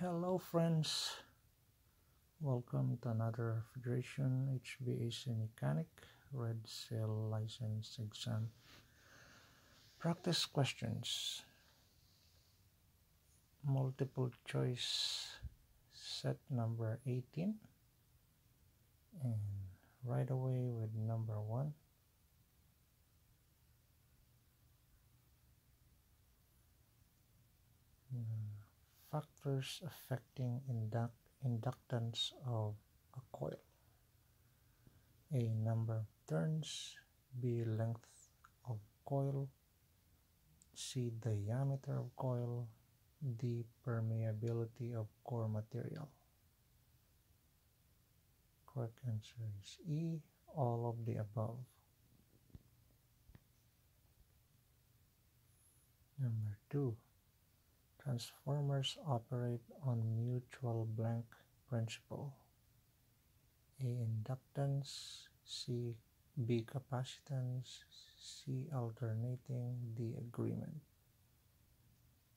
Hello friends, welcome to another refrigeration HVAC mechanic red seal license exam practice questions. Multiple choice set number 18, and right away with number 1. Factors affecting inductance of a coil. A, number of turns. B, length of coil. C, diameter of coil. D, permeability of core material. Correct answer is E, all of the above. Number 2. Transformers operate on mutual blank principle. A, inductance. B, capacitance. C, alternating. D, agreement.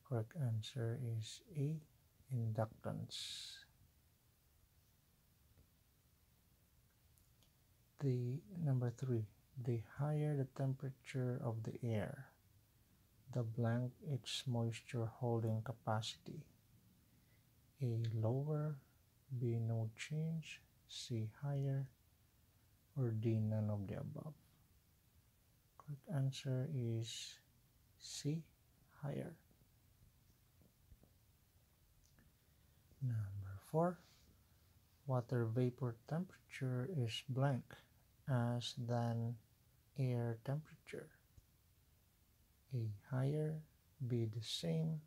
Correct answer is A, inductance. Number 3. The higher the temperature of the air, the blank its moisture holding capacity. A, lower. B, no change. C, higher. Or D, none of the above. Correct answer is C, higher. Number 4. Water vapor temperature is blank as than air temperature. A, higher. B, the same.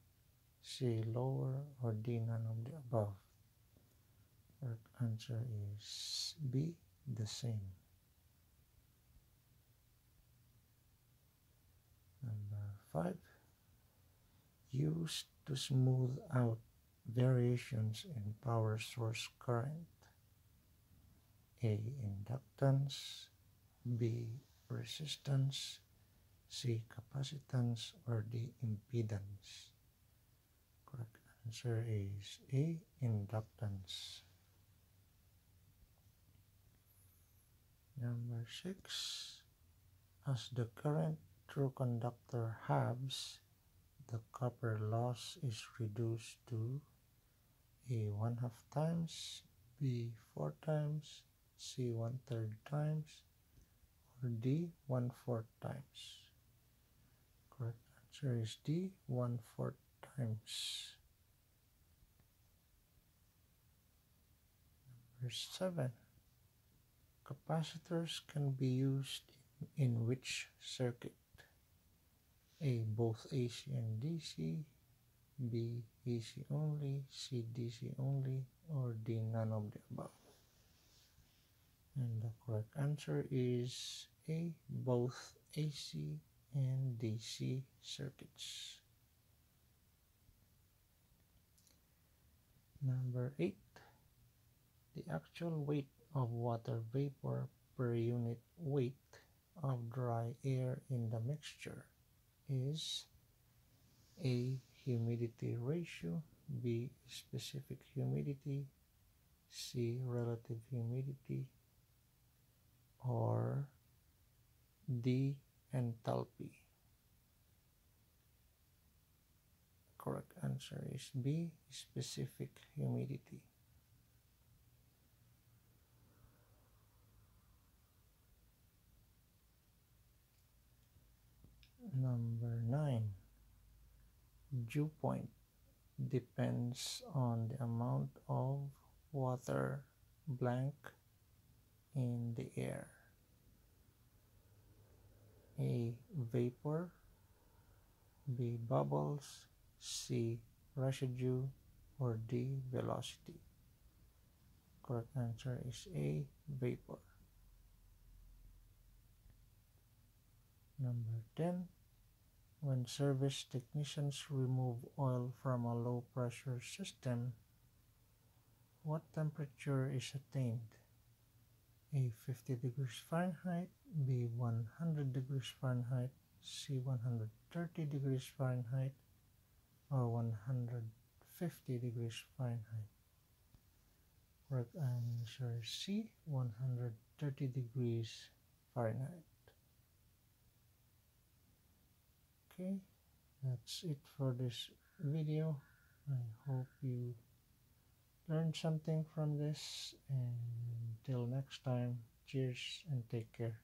C, lower. Or D, none of the above. Correct answer is B, the same. Number 5. Used to smooth out variations in power source current. A, inductance. B, resistance. C, capacitance. Or D, impedance. Correct answer is A, inductance. Number 6. As the current through conductor halves, the copper loss is reduced to A, 1/2 times. B, 4 times. C, 1/3 times. Or D, 1/4 times. Correct answer is D, 1/4 times. Number 7. Capacitors can be used in which circuit? A, both AC and DC. B, AC only. C, DC only. Or D, none of the above. And the correct answer is A, both AC and DC circuits. Number 8. The actual weight of water vapor per unit weight of dry air in the mixture is A, humidity ratio. B, specific humidity. C, relative humidity. Or D, enthalpy. Correct answer is B, specific humidity. Number 9. Dew point depends on the amount of water blank in the air. A, vapor. B, bubbles. C, residue. Or D, velocity. Correct answer is A, vapor. Number 10. When service technicians remove oil from a low pressure system, what temperature is attained? A, 50 degrees Fahrenheit. B, 100 degrees Fahrenheit. C, 130 degrees Fahrenheit. Or 150 50 degrees Fahrenheit. Work answer C, 130 degrees Fahrenheit. Okay, that's it for this video. I hope you learned something from this, and until next time, cheers and take care.